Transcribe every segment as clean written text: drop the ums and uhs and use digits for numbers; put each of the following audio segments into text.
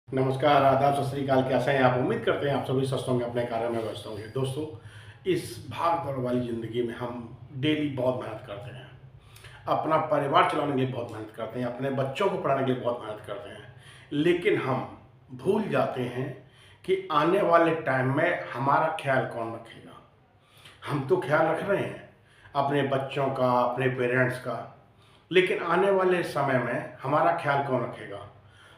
नमस्कार, आदाब, सत श्री अकाल। कैसे हैं आप? उम्मीद करते हैं आप सभी स्वस्थ होंगे, अपने कार्य में व्यस्त होंगे। दोस्तों, इस भाग दौड़ वाली ज़िंदगी में हम डेली बहुत मेहनत करते हैं। अपना परिवार चलाने के लिए बहुत मेहनत करते हैं, अपने बच्चों को पढ़ाने के लिए बहुत मेहनत करते हैं। लेकिन हम भूल जाते हैं कि आने वाले टाइम में हमारा ख्याल कौन रखेगा। हम तो ख्याल रख रहे हैं अपने बच्चों का, अपने पेरेंट्स का, लेकिन आने वाले समय में हमारा ख्याल कौन रखेगा।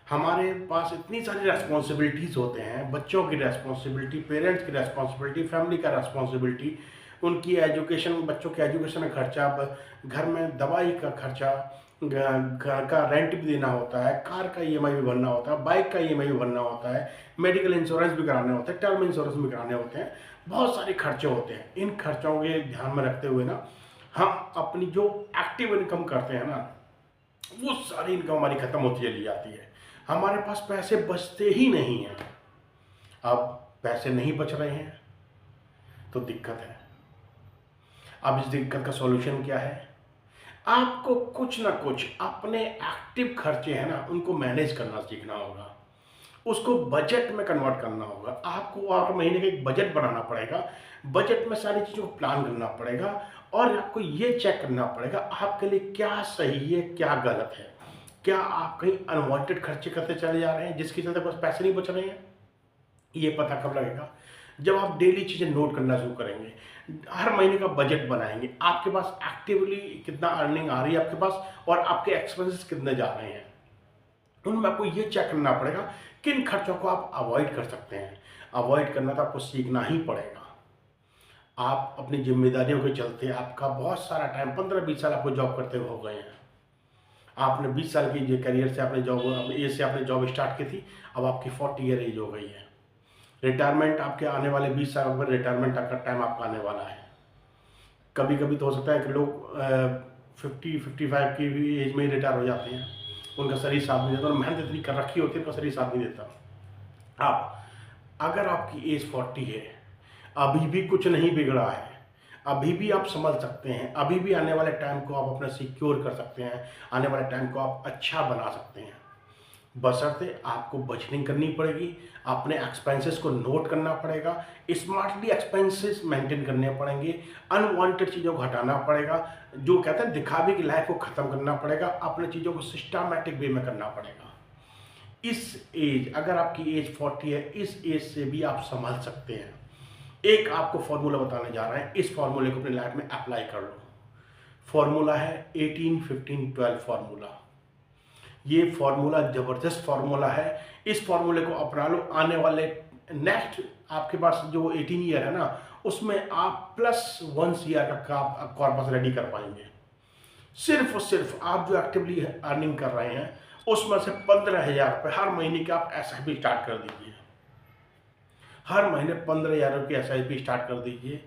हमारे पास इतनी सारी रेस्पॉन्सिबिलिटीज़ होते हैं, बच्चों की रेस्पॉन्सिबिलिटी, पेरेंट्स की रेस्पॉन्सिबिलिटी, फैमिली का रेस्पॉन्सिबिलिटी, उनकी एजुकेशन, बच्चों के एजुकेशन का खर्चा, घर में दवाई का खर्चा, घर का रेंट भी देना होता है, कार का ईएमआई भी भरना होता है, बाइक का ईएमआई भी भरना होता है, मेडिकल इंश्योरेंस भी कराने होते हैं, टर्म इंश्योरेंस भी कराने होते हैं। बहुत सारे खर्चे होते हैं। इन खर्चों के ध्यान में रखते हुए ना, हम अपनी जो एक्टिव इनकम करते हैं ना, वो सारी इनकम हमारी खत्म होती चली जाती है। हमारे पास पैसे बचते ही नहीं हैं। अब पैसे नहीं बच रहे हैं तो दिक्कत है। अब इस दिक्कत का सॉल्यूशन क्या है? आपको कुछ ना कुछ अपने एक्टिव खर्चे हैं ना, उनको मैनेज करना सीखना होगा। उसको बजट में कन्वर्ट करना होगा। आपको हर महीने का एक बजट बनाना पड़ेगा। बजट में सारी चीज़ों को प्लान करना पड़ेगा और आपको ये चेक करना पड़ेगा आपके लिए क्या सही है, क्या गलत है। क्या आप कहीं अनवांटेड खर्चे करते चले जा रहे हैं जिसके चलते बस पैसे नहीं बच रहे हैं? ये पता कब लगेगा? जब आप डेली चीज़ें नोट करना शुरू करेंगे, हर महीने का बजट बनाएंगे, आपके पास एक्टिवली कितना अर्निंग आ रही है आपके पास और आपके एक्सपेंसेस कितने जा रहे हैं। उनमें आपको ये चेक करना पड़ेगा किन खर्चों को आप अवॉइड कर सकते हैं। अवॉइड करना तो आपको सीखना ही पड़ेगा। आप अपनी जिम्मेदारियों के चलते आपका बहुत सारा टाइम, 15-20 साल आपको जॉब करते हुए हो गए हैं। आपने 20 साल की करियर से आपने जॉब, अपने एज से आपने जॉब स्टार्ट की थी। अब आपकी 40 ईयर एज हो गई है। रिटायरमेंट आपके आने वाले 20 साल में रिटायरमेंट का टाइम आपका आने वाला है। कभी कभी तो हो सकता है कि लोग 50-55 की भी एज में ही रिटायर हो जाते हैं। उनका शरीर साथ नहीं देता और मेहनत इतनी कर रखी होती है, उनका शरीर साथ नहीं देता। आप, अगर आपकी एज 40 है, अभी भी कुछ नहीं बिगड़ा है, अभी भी आप संभल सकते हैं, अभी भी आने वाले टाइम को आप अपना सिक्योर कर सकते हैं, आने वाले टाइम को आप अच्छा बना सकते हैं। बशर्ते आपको बजटिंग करनी पड़ेगी, अपने एक्सपेंसेस को नोट करना पड़ेगा, स्मार्टली एक्सपेंसेस मेंटेन करने पड़ेंगे, अनवांटेड चीज़ों को हटाना पड़ेगा, जो कहते हैं दिखावे की लाइफ को ख़त्म करना पड़ेगा, अपने चीज़ों को सिस्टमैटिक वे में करना पड़ेगा। इस एज, अगर आपकी एज 40 है, इस एज से भी आप संभल सकते हैं। एक आपको फॉर्मूला बताने जा रहे हैं, इस फॉर्मूले को अपनी लाइफ में अप्लाई कर लो। फॉर्मूला है 18-15-12 फॉर्मूला। ये फॉर्मूला ज़बरदस्त फॉर्मूला है। इस फॉर्मूले को अपना लो। आने वाले नेक्स्ट आपके पास जो 18 ईयर है ना, उसमें आप +1 ईयर का कॉर्पस रेडी कर पाएंगे। सिर्फ और सिर्फ आप जो एक्टिवली अर्निंग कर रहे हैं, उसमें से 15,000 रुपये हर महीने का आप SIP स्टार्ट कर दीजिए। हर महीने 15,000 की SIP स्टार्ट कर दीजिए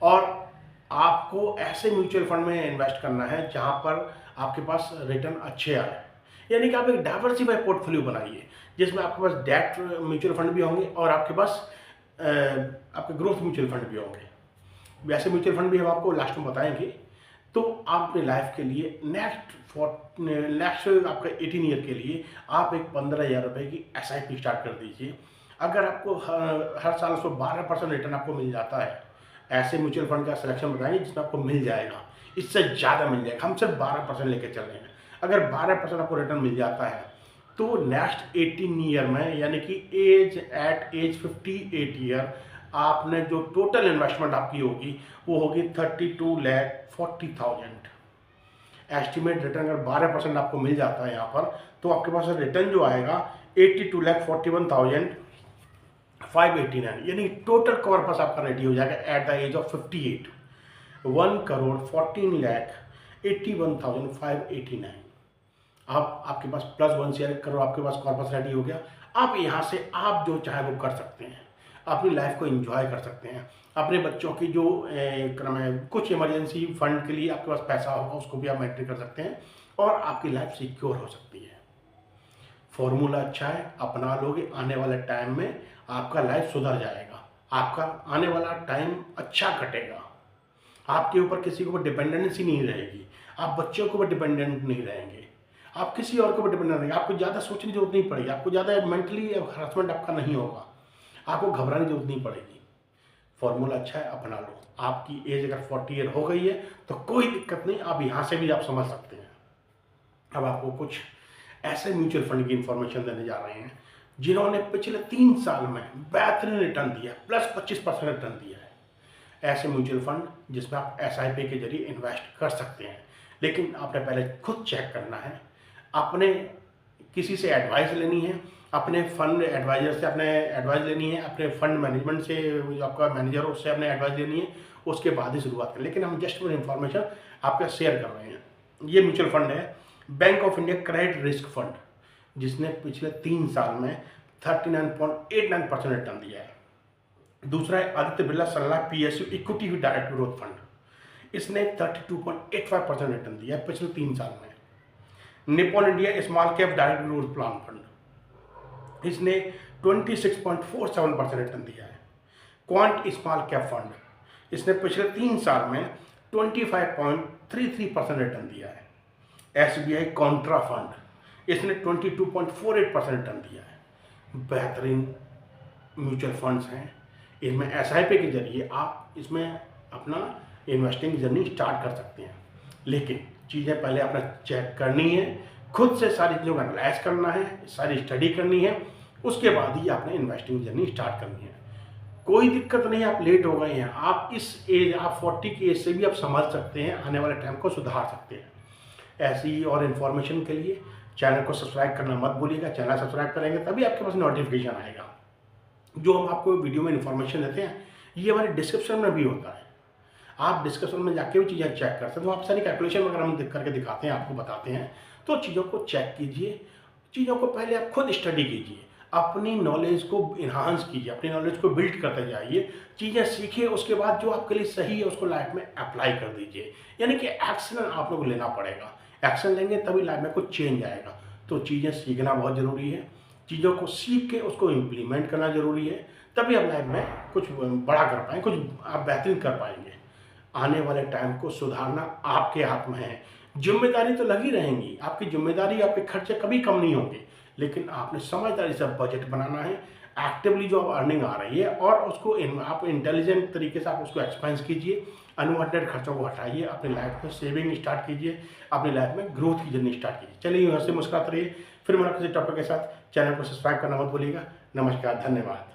और आपको ऐसे म्यूचुअल फंड में इन्वेस्ट करना है जहां पर आपके पास रिटर्न अच्छे आए। यानी कि आप एक डाइवर्सिफाई पोर्टफोलियो बनाइए जिसमें आपके पास डेट म्यूचुअल फंड भी होंगे और आपके पास आपके ग्रोथ म्यूचुअल फंड भी होंगे। वैसे म्यूचुअल फंड भी हम आपको लास्ट में बताएंगे। तो आप अपने लाइफ के लिए नेक्स्ट आपका 18 ईयर के लिए आप एक 15,000 रुपये की SIP स्टार्ट कर दीजिए। अगर आपको हर साल उसको 12% रिटर्न आपको मिल जाता है, ऐसे म्यूचुअल फंड का सिलेक्शन बताएंगे जिसमें आपको मिल जाएगा, इससे ज़्यादा मिल जाएगा। हम सिर्फ 12% लेके चल रहे हैं। अगर 12% आपको रिटर्न मिल जाता है तो नेक्स्ट 18 ईयर में, यानी कि एज 58 ईयर, आपने जो टोटल इन्वेस्टमेंट आपकी होगी वो होगी 32,40,000। एस्टिमेट रिटर्न अगर 12% आपको मिल जाता है यहाँ पर, तो आपके पास रिटर्न जो आएगा 82,41,589, यानी टोटल कॉर्पस आपका रेडी हो जाएगा एट द एज ऑफ 58। 1,14,81,589। अब आपके पास +1 करोड़ आपके पास कॉर्पस रेडी हो गया। अब यहाँ से आप जो चाहे वो कर सकते हैं, अपनी लाइफ को एंजॉय कर सकते हैं। अपने बच्चों की जो क्रम है, कुछ इमरजेंसी फंड के लिए आपके पास पैसा होगा, उसको भी आप मेंटेन कर सकते हैं और आपकी लाइफ सिक्योर हो सकती है। फॉर्मूला अच्छा है, अपना लोगे, आने वाले टाइम में आपका लाइफ सुधर जाएगा, आपका आने वाला टाइम अच्छा कटेगा। आपके ऊपर किसी के ऊपर डिपेंडेंसी नहीं रहेगी, आप बच्चों के ऊपर डिपेंडेंट नहीं रहेंगे। आप किसी और के ऊपर डिपेंड रहेंगे, आपको ज़्यादा सोचने की जरूरत नहीं पड़ेगी, आपको ज़्यादा मेंटली हरासमेंट आपका नहीं होगा, आपको घबराने की जरूरत नहीं पड़ेगी। फॉर्मूला अच्छा है, अपना लो। आपकी एज अगर 40 ईयर हो गई है तो कोई दिक्कत नहीं, आप यहाँ से भी आप समझ सकते हैं। अब आपको कुछ ऐसे म्यूचुअल फंड की इंफॉर्मेशन देने जा रहे हैं जिन्होंने पिछले 3 साल में बेहतरीन रिटर्न दिया है, प्लस 25% रिटर्न दिया है। ऐसे म्यूचुअल फंड जिसमें आप SIP के जरिए इन्वेस्ट कर सकते हैं, लेकिन आपने पहले खुद चेक करना है, आपने किसी से एडवाइस लेनी है, अपने फंड एडवाइजर से आपने एडवाइस लेनी है, अपने फंड मैनेजमेंट से जो आपका मैनेजर हो उससे आपने एडवाइस लेनी है, उसके बाद ही शुरुआत करें। लेकिन हम जस्ट वो इन्फॉर्मेशन आपके शेयर कर रहे हैं। ये म्यूचुअल फंड है bank of India credit risk fund, जिसने पिछले 3 साल में 39.89% रिटर्न दिया है। दूसरा है Aditya Birla sun life PSU equity direct growth fund, इसने 32.85% रिटर्न दिया है पिछले 3 साल में। Nippon India small cap direct growth plan fund, इसने 26.47% रिटर्न दिया है। क्वांट स्मॉल कैप फंड, इसने पिछले 3 साल में 25.33% रिटर्न दिया है। SBI कॉन्ट्रा फंड, इसने 22.48% रिटर्न दिया है। बेहतरीन म्यूचुअल फंड्स हैं, इनमें SIP के जरिए आप इसमें अपना इन्वेस्टिंग जर्नी स्टार्ट कर सकते हैं। लेकिन चीज़ें पहले आपने चेक करनी है, खुद से सारी चीज़ों का एनालाइज करना है, सारी स्टडी करनी है, उसके बाद ही आपने इन्वेस्टिंग जर्नी स्टार्ट करनी है। कोई दिक्कत नहीं, आप लेट हो गए हैं, आप इस एज, आप 40 की एज से भी आप समझ सकते हैं, आने वाले टाइम को सुधार सकते हैं। ऐसी और इन्फॉर्मेशन के लिए चैनल को सब्सक्राइब करना मत भूलिएगा। चैनल सब्सक्राइब करेंगे तभी आपके पास नोटिफिकेशन आएगा। जो हम आपको वीडियो में इन्फॉर्मेशन देते हैं ये हमारे डिस्क्रिप्शन में भी होता है, आप डिस्क्रिप्शन में जाके भी चीज़ें चेक कर सकते हो। आप सारी कैलकुलेशन वगैरह हम करके दिखाते हैं, आपको बताते हैं, तो चीज़ों को चेक कीजिए, चीज़ों को पहले आप खुद स्टडी कीजिए, अपनी नॉलेज को इन्हांस कीजिए, अपनी नॉलेज को बिल्ड करते जाइए, चीज़ें सीखिए, उसके बाद जो आपके लिए सही है उसको लाइफ में अप्लाई कर दीजिए। यानी कि एक्शन आप लोग को लेना पड़ेगा, एक्शन लेंगे तभी लाइफ में कुछ चेंज आएगा। तो चीज़ें सीखना बहुत ज़रूरी है, चीज़ों को सीख के उसको इम्प्लीमेंट करना ज़रूरी है, तभी आप लाइफ में कुछ बड़ा कर पाएंगे, कुछ आप बेहतरीन कर पाएंगे। आने वाले टाइम को सुधारना आपके हाथ में है। जिम्मेदारी तो लगी रहेंगी, आपकी जिम्मेदारी, आपके खर्चे कभी कम नहीं होंगे, लेकिन आपने समझदारी से बजट बनाना है, एक्टिवली जो आप अर्निंग आ रही है और उसको आप इंटेलिजेंट तरीके से आप उसको एक्सपेंस कीजिए, अनवांटेड खर्चों को हटाइए, अपनी लाइफ में सेविंग स्टार्ट कीजिए, अपनी लाइफ में ग्रोथ की जर्नी स्टार्ट कीजिए। चलिए हंसते मुस्कुराते रहिए, फिर मेरा किसी टॉपिक के साथ। चैनल को सब्सक्राइब करना मत भूलिएगा। नमस्कार, धन्यवाद।